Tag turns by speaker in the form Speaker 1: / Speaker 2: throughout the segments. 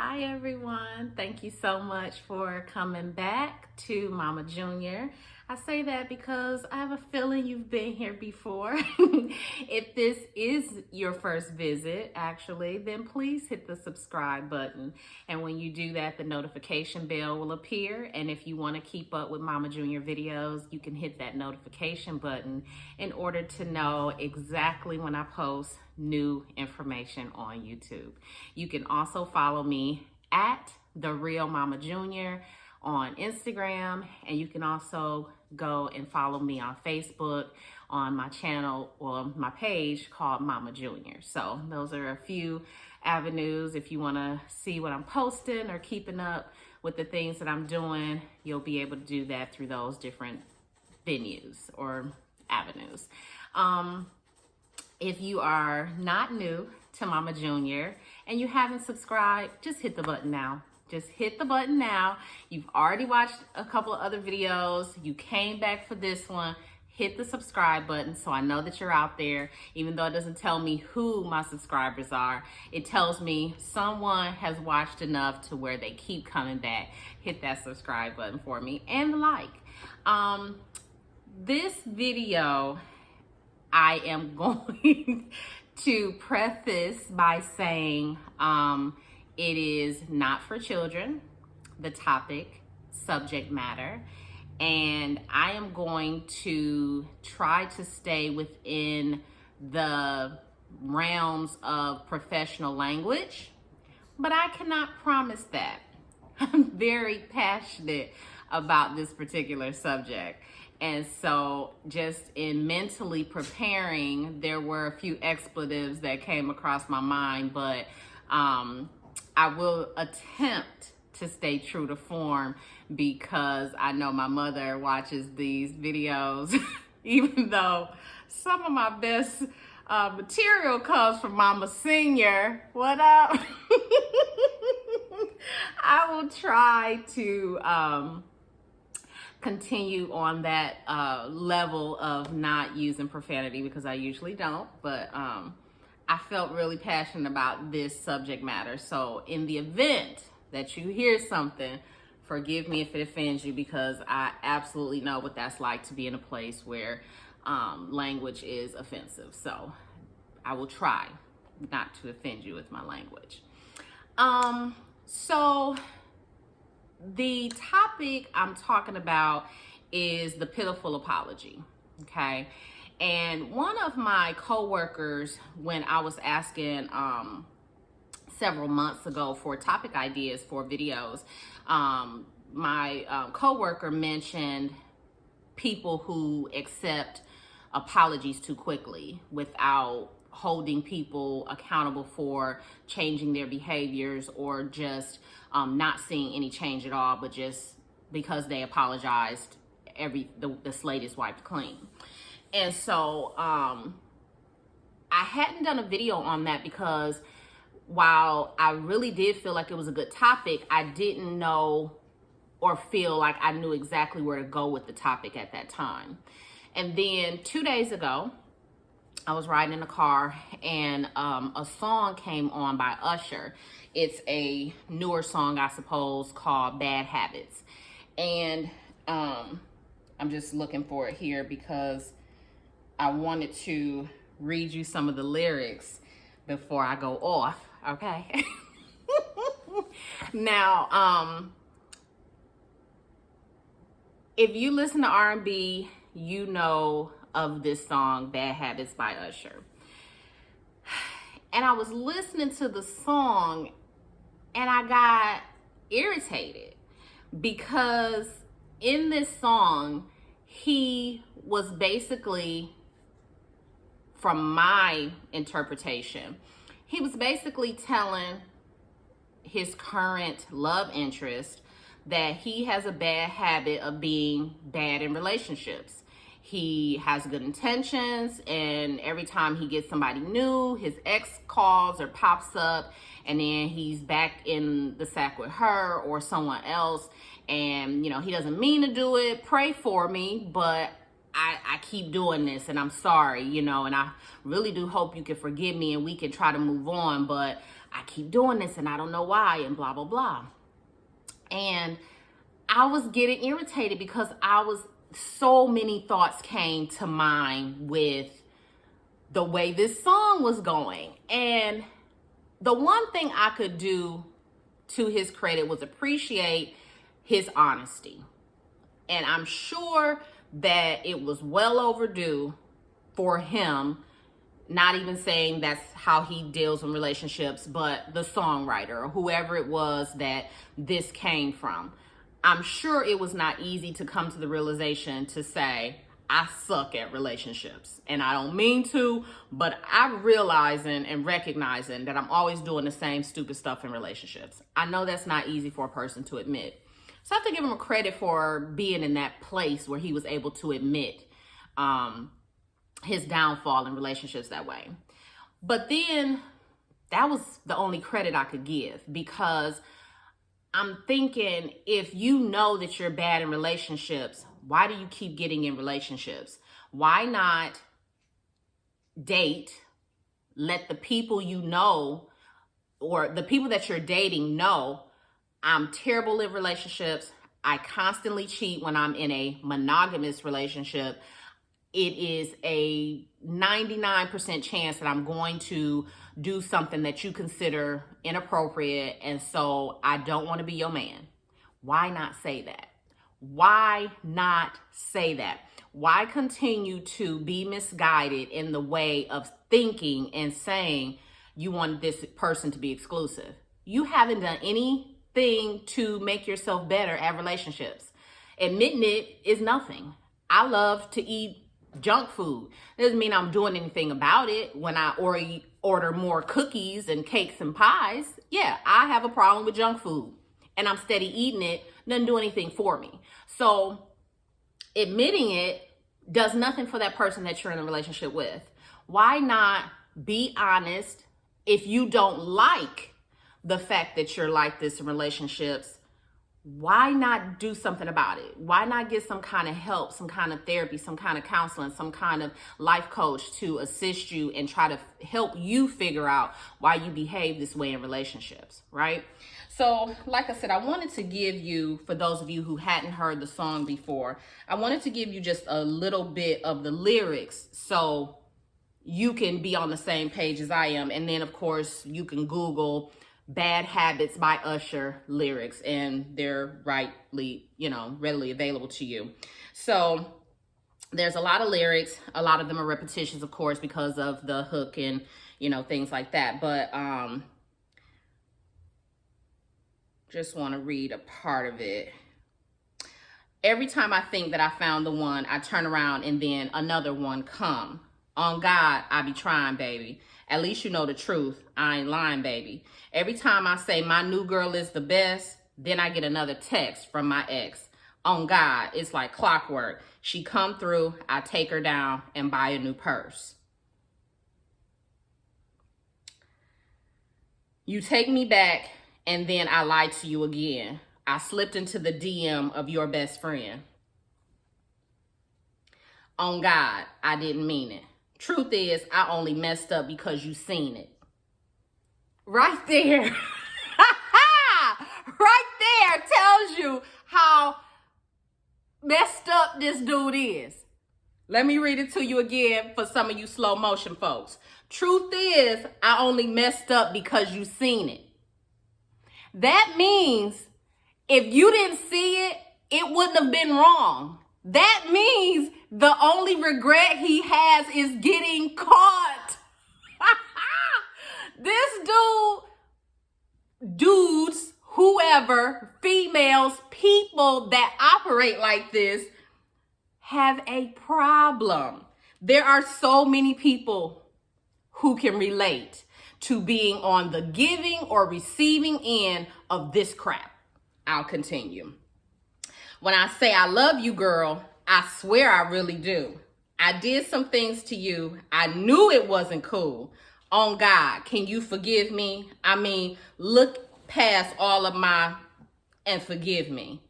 Speaker 1: Hi everyone. Thank you so much for coming back to Mama Junior. I say that because I have a feeling you've been here before. If this is your first visit, actually, then please hit the subscribe button. And when you do that, the notification bell will appear. And if you want to keep up with Mama Junior videos, you can hit that notification button in order to know exactly when I post new information on YouTube. You can also follow me at The Real Mama Junior on Instagram, and you can also go and follow me on Facebook on my channel or my page called Mama Junior. So those are a few avenues. If you want to see what I'm posting or keeping up with the things that I'm doing, you'll be able to do that through those different venues or avenues. If you are not new to Mama Junior and you haven't subscribed, just hit the button now. Just hit the button now. You've already watched a couple of other videos. You came back for this one. Hit the subscribe button so I know that you're out there. Even though it doesn't tell me who my subscribers are, it tells me someone has watched enough to where they keep coming back. Hit that subscribe button for me and the like. This video, I am going to preface by saying it is not for children, the topic, subject matter, and I am going to try to stay within the realms of professional language, but I cannot promise that. I'm very passionate about this particular subject. And so just in mentally preparing, there were a few expletives that came across my mind, but I will attempt to stay true to form because I know my mother watches these videos, even though some of my best material comes from Mama Senior. What up? I will try to continue on that level of not using profanity because I usually don't, but I felt really passionate about this subject matter. So in the event that you hear something, forgive me if it offends you because I absolutely know what that's like to be in a place where language is offensive. So I will try not to offend you with my language. So the topic I'm talking about is the pitiful apology, okay? And one of my coworkers, when I was asking several months ago for topic ideas for videos, my coworker mentioned people who accept apologies too quickly without holding people accountable for changing their behaviors or just not seeing any change at all, but just because they apologized, the slate is wiped clean. And so I hadn't done a video on that because while I really did feel like it was a good topic, I didn't know or feel like I knew exactly where to go with the topic at that time. And then 2 days ago, I was riding in a car and a song came on by Usher. It's a newer song, I suppose, called Bad Habits. And I'm just looking for it here because I wanted to read you some of the lyrics before I go off, okay? Now, if you listen to R&B, you know of this song, Bad Habits by Usher. And I was listening to the song and I got irritated because in this song, he was basically, from my interpretation, he was basically telling his current love interest that he has a bad habit of being bad in relationships. He has good intentions, and every time he gets somebody new, his ex calls or pops up, and then he's back in the sack with her or someone else, and you know, he doesn't mean to do it. Pray for me, but I keep doing this and I'm sorry, you know, and I really do hope you can forgive me and we can try to move on, but I keep doing this and I don't know why, and blah, blah, blah. And I was getting irritated because so many thoughts came to mind with the way this song was going. And the one thing I could do to his credit was appreciate his honesty. And I'm sure that it was well overdue for him, not even saying that's how he deals in relationships, but the songwriter or whoever it was that this came from. I'm sure it was not easy to come to the realization to say, I suck at relationships. And I don't mean to, but I'm realizing and recognizing that I'm always doing the same stupid stuff in relationships. I know that's not easy for a person to admit. So I have to give him a credit for being in that place where he was able to admit his downfall in relationships that way. But then that was the only credit I could give, because I'm thinking, if you know that you're bad in relationships, why do you keep getting in relationships? Why not date, let the people you know or the people that you're dating know, I'm terrible in relationships. I constantly cheat when I'm in a monogamous relationship. It is a 99% chance that I'm going to do something that you consider inappropriate, and so I don't want to be your man. Why not say that? Why not say that? Why continue to be misguided in the way of thinking and saying you want this person to be exclusive? You haven't done anything to make yourself better at relationships. Admitting it is nothing. I love to eat junk food. Doesn't mean I'm doing anything about it. When I order more cookies and cakes and pies, yeah, I have a problem with junk food, and I'm steady eating it. Doesn't do anything for me. So admitting it does nothing for that person that you're in a relationship with. Why not be honest? If you don't like the fact that you're like this in relationships, why not do something about it? Why not get some kind of help, some kind of therapy, some kind of counseling, some kind of life coach to assist you and try to help you figure out why you behave this way in relationships, right? So, like I said, I wanted to give you, for those of you who hadn't heard the song before, I wanted to give you just a little bit of the lyrics so you can be on the same page as I am. And then, of course, you can Google Bad Habits by Usher lyrics, and they're readily available to you. So there's a lot of lyrics. A lot of them are repetitions, of course, because of the hook and, things like that. But just want to read a part of it. Every time I think that I found the one, I turn around and then another one come. On God, I be trying, baby. At least you know the truth. I ain't lying, baby. Every time I say my new girl is the best, then I get another text from my ex. On God, it's like clockwork. She come through, I take her down and buy a new purse. You take me back and then I lie to you again. I slipped into the DM of your best friend. On God, I didn't mean it. Truth is, I only messed up because you seen it. Right there. Right there tells you how messed up this dude is. Let me read it to you again for some of you slow motion folks. Truth is, I only messed up because you seen it. That means if you didn't see it, it wouldn't have been wrong. That means the only regret he has is getting caught. This dudes, whoever, females, people that operate like this have a problem. There are so many people who can relate to being on the giving or receiving end of this crap. I'll continue. When I say I love you, girl, I swear I really do. I did some things to you. I knew it wasn't cool. On God, can you forgive me? I mean, look past all of my and forgive me.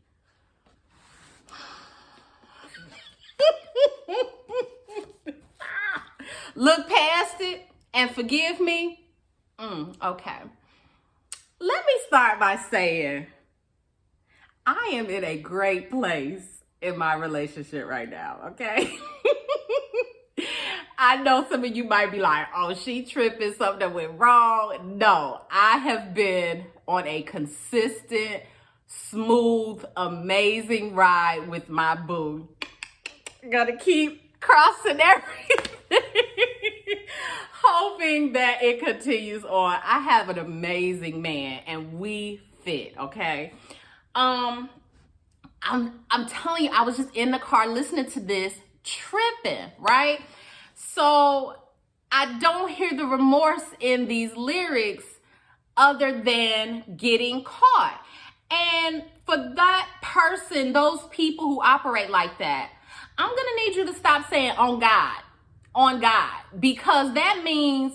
Speaker 1: Look past it and forgive me? Okay. Let me start by saying I am in a great place in my relationship right now, okay? I know some of you might be like, oh, she tripping, something went wrong. No, I have been on a consistent, smooth, amazing ride with my boo. Gonna keep crossing everything, hoping that it continues on. I have an amazing man and we fit, okay? I'm telling you, I was just in the car listening to this, tripping, right? So I don't hear the remorse in these lyrics other than getting caught. And for that person, those people who operate like that, I'm going to need you to stop saying on God, because that means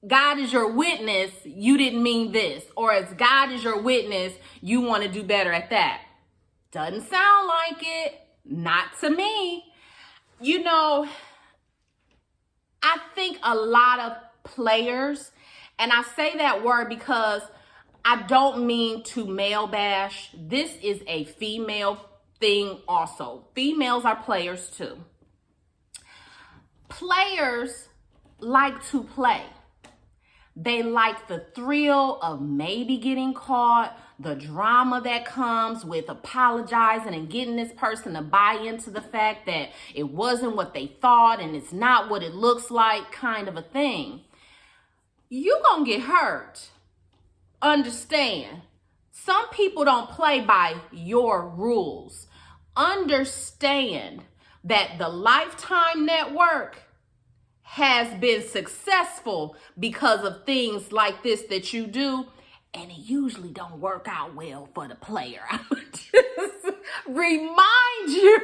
Speaker 1: God is your witness, you didn't mean this. Or as God is your witness, you want to do better at that. Doesn't sound like it. Not to me. You know, I think a lot of players, and I say that word because I don't mean to male bash. This is a female thing also. Females are players too. Players like to play. They like the thrill of maybe getting caught, the drama that comes with apologizing and getting this person to buy into the fact that it wasn't what they thought and it's not what it looks like, kind of a thing. You gonna get hurt. Understand. Some people don't play by your rules. Understand that the Lifetime Network has been successful because of things like this that you do, and it usually don't work out well for the player. I would just remind you,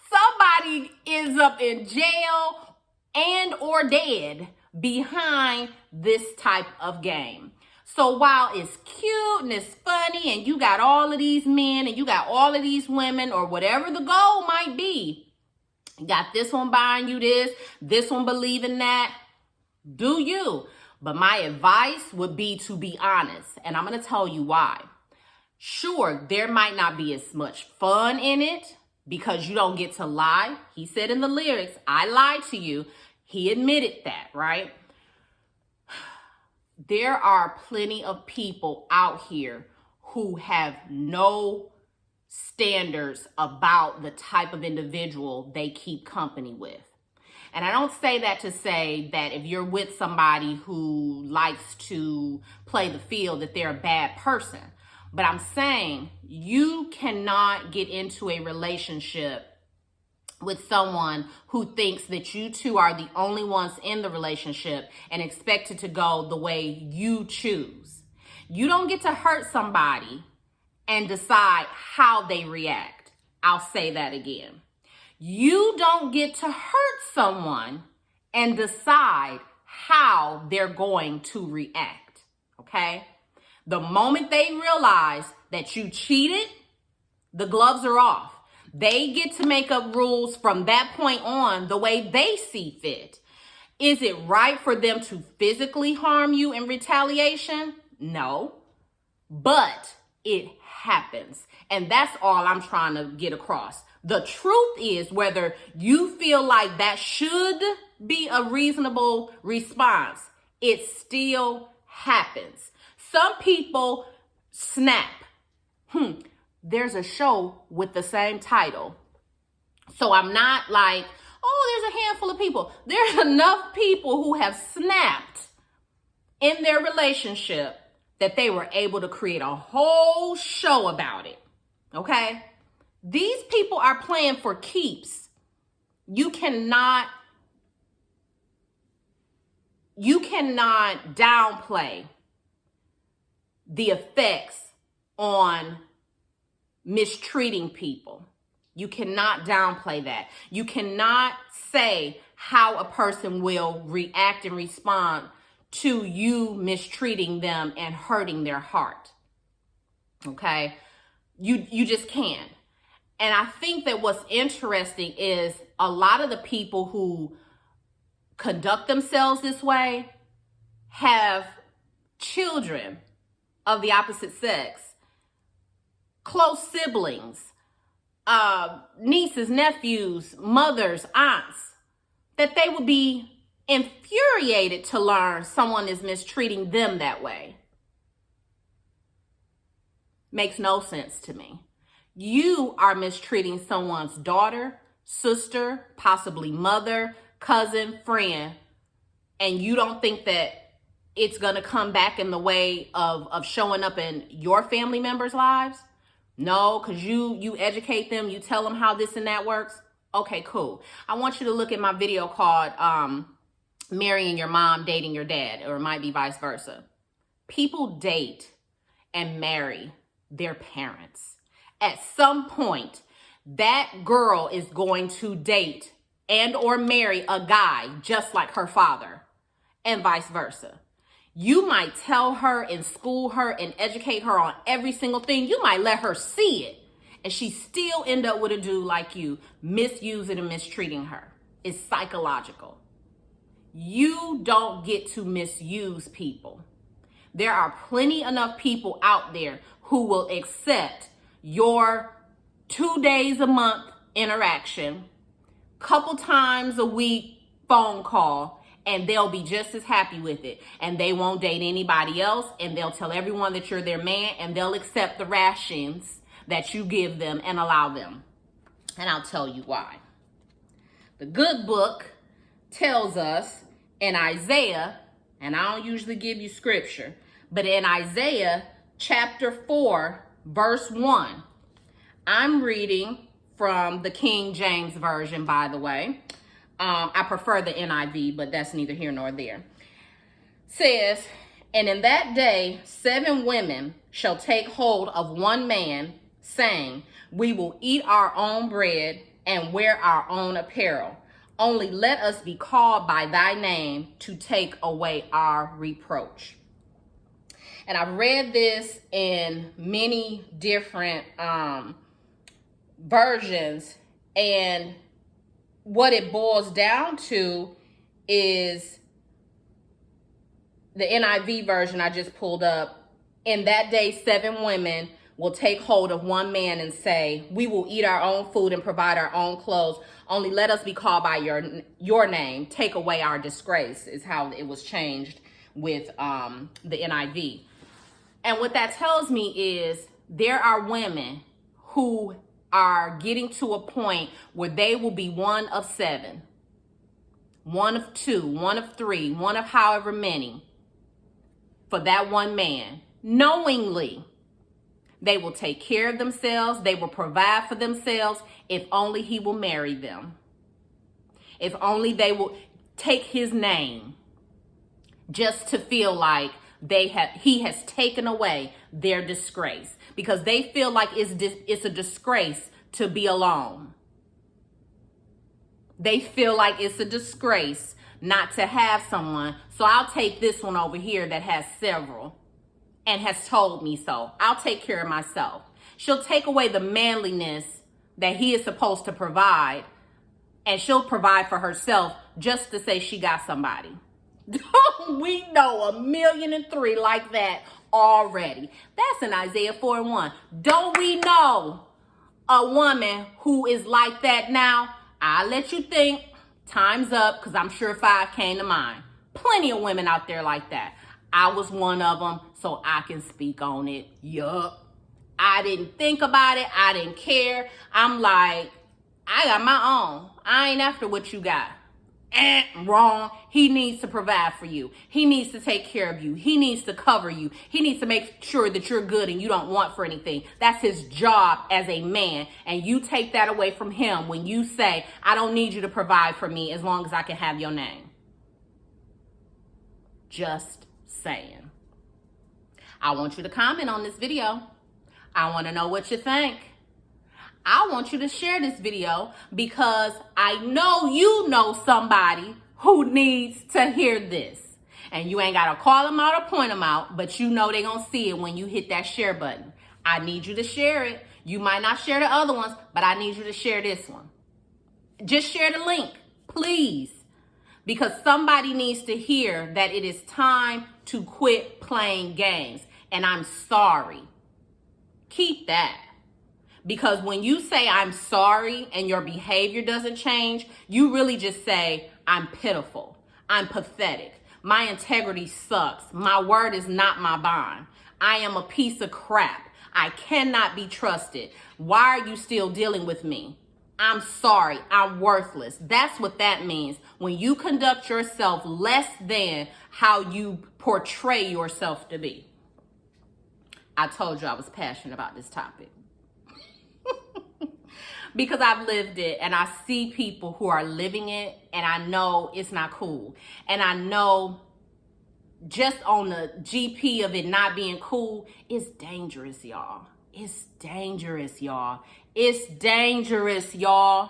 Speaker 1: somebody ends up in jail and or dead behind this type of game. So while it's cute and it's funny and you got all of these men and you got all of these women or whatever the goal might be, you got this one buying you this one believing that, do you? But my advice would be to be honest. And I'm going to tell you why. Sure, there might not be as much fun in it because you don't get to lie. He said in the lyrics, I lied to you. He admitted that, right? There are plenty of people out here who have no standards about the type of individual they keep company with. And I don't say that to say that if you're with somebody who likes to play the field that they're a bad person. But I'm saying you cannot get into a relationship with someone who thinks that you two are the only ones in the relationship and expect it to go the way you choose. You don't get to hurt somebody and decide how they react. I'll say that again. You don't get to hurt someone and decide how they're going to react, okay? The moment they realize that you cheated, the gloves are off. They get to make up rules from that point on the way they see fit. Is it right for them to physically harm you in retaliation? No, but it happens. And that's all I'm trying to get across. The truth is, whether you feel like that should be a reasonable response, it still happens. Some people snap. There's a show with the same title. So I'm not like, oh, there's a handful of people. There's enough people who have snapped in their relationship that they were able to create a whole show about it. Okay? These people are playing for keeps. You cannot downplay the effects on mistreating people. You cannot downplay that. You cannot say how a person will react and respond to you mistreating them and hurting their heart. Okay? You just can't. And I think that what's interesting is a lot of the people who conduct themselves this way have children of the opposite sex, close siblings, nieces, nephews, mothers, aunts, that they would be infuriated to learn someone is mistreating them that way. Makes no sense to me. You are mistreating someone's daughter, sister, possibly mother, cousin, friend, and you don't think that it's going to come back in the way of showing up in your family members' lives? No, because you educate them, you tell them how this and that works. Okay, cool. I want you to look at my video called Marrying Your Mom, Dating Your Dad, or it might be vice versa. People date and marry their parents. At some point, that girl is going to date and or marry a guy just like her father, and vice versa. You might tell her and school her and educate her on every single thing. You might let her see it, and she still end up with a dude like you, misusing and mistreating her. It's psychological. You don't get to misuse people. There are plenty enough people out there who will accept your 2 days a month interaction, couple times a week phone call, and they'll be just as happy with it. And they won't date anybody else, and they'll tell everyone that you're their man, and they'll accept the rations that you give them and allow them. And I'll tell you why. The good book tells us in Isaiah, and I don't usually give you scripture, but in Isaiah chapter 4, verse 1, I'm reading from the King James Version, by the way. I prefer the NIV, but that's neither here nor there. Says, and in that day, 7 women shall take hold of one man, saying, we will eat our own bread and wear our own apparel. Only let us be called by thy name to take away our reproach. And I've read this in many different versions, and what it boils down to is the NIV version I just pulled up. In that day, 7 women will take hold of one man and say, we will eat our own food and provide our own clothes. Only let us be called by your name. Take away our disgrace is how it was changed with the NIV. And what that tells me is there are women who are getting to a point where they will be one of 7, one of 2, one of 3, one of however many for that one man. Knowingly, they will take care of themselves. They will provide for themselves if only he will marry them. If only they will take his name just to feel like he has taken away their disgrace, because they feel like it's a disgrace to be alone. They feel like it's a disgrace not to have someone. So I'll take this one over here that has several and has told me so. I'll take care of myself. She'll take away the manliness that he is supposed to provide, and she'll provide for herself just to say she got somebody. Don't we know 1,000,003 like that already? That's in Isaiah 4:1. Don't we know a woman who is like that now? I'll let you think. Time's up, because I'm sure 5 came to mind. Plenty of women out there like that. I was one of them, so I can speak on it. Yup. I didn't think about it. I didn't care. I'm like, I got my own. I ain't after what you got. Wrong. He needs to provide for you. He needs to take care of you. He needs to cover you. He needs to make sure that you're good and you don't want for anything. That's his job as a man. And you take that away from him when you say, I don't need you to provide for me as long as I can have your name. Just saying. I want you to comment on this video. I want to know what you think. I want you to share this video because I know you know somebody who needs to hear this. And you ain't got to call them out or point them out, but you know they're going to see it when you hit that share button. I need you to share it. You might not share the other ones, but I need you to share this one. Just share the link, please. Because somebody needs to hear that it is time to quit playing games. And I'm sorry. Keep that. Because when you say I'm sorry and your behavior doesn't change, you really just say I'm pitiful. I'm pathetic. My integrity sucks. My word is not my bond. I am a piece of crap. I cannot be trusted. Why are you still dealing with me? I'm sorry. I'm worthless. That's what that means. When you conduct yourself less than how you portray yourself to be. I told you I was passionate about this topic. Because I've lived it and I see people who are living it, and I know it's not cool. And I know just on the GP of it not being cool, it's dangerous, y'all. It's dangerous, y'all. It's dangerous, y'all.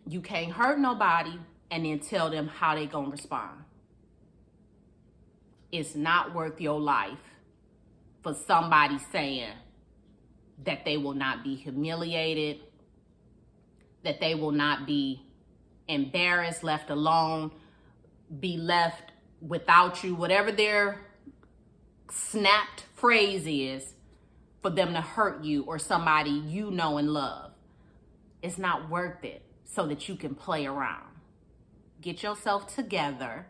Speaker 1: You can't hurt nobody and then tell them how they gonna respond. It's not worth your life for somebody saying that they will not be humiliated, that they will not be embarrassed, left alone, be left without you, whatever their snapped phrase is, for them to hurt you or somebody you know and love. It's not worth it so that you can play around. Get yourself together.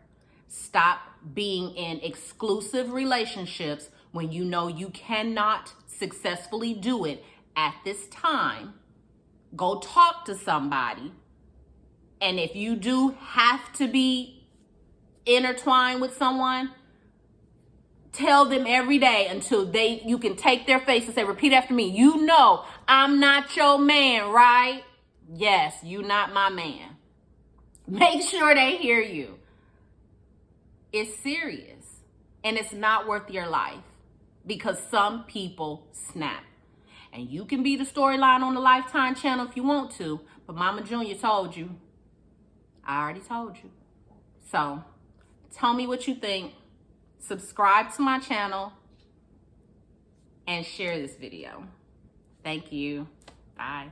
Speaker 1: Stop being in exclusive relationships when you know you cannot successfully do it at this time. Go talk to somebody. And if you do have to be intertwined with someone, tell them every day until you can take their face and say, repeat after me. You know, I'm not your man, right? Yes, you not my man. Make sure they hear you. It's serious. And it's not worth your life. Because some people snap. And you can be the storyline on the Lifetime channel if you want to. But Mama Junior told you. I already told you. So, tell me what you think. Subscribe to my channel. And share this video. Thank you. Bye.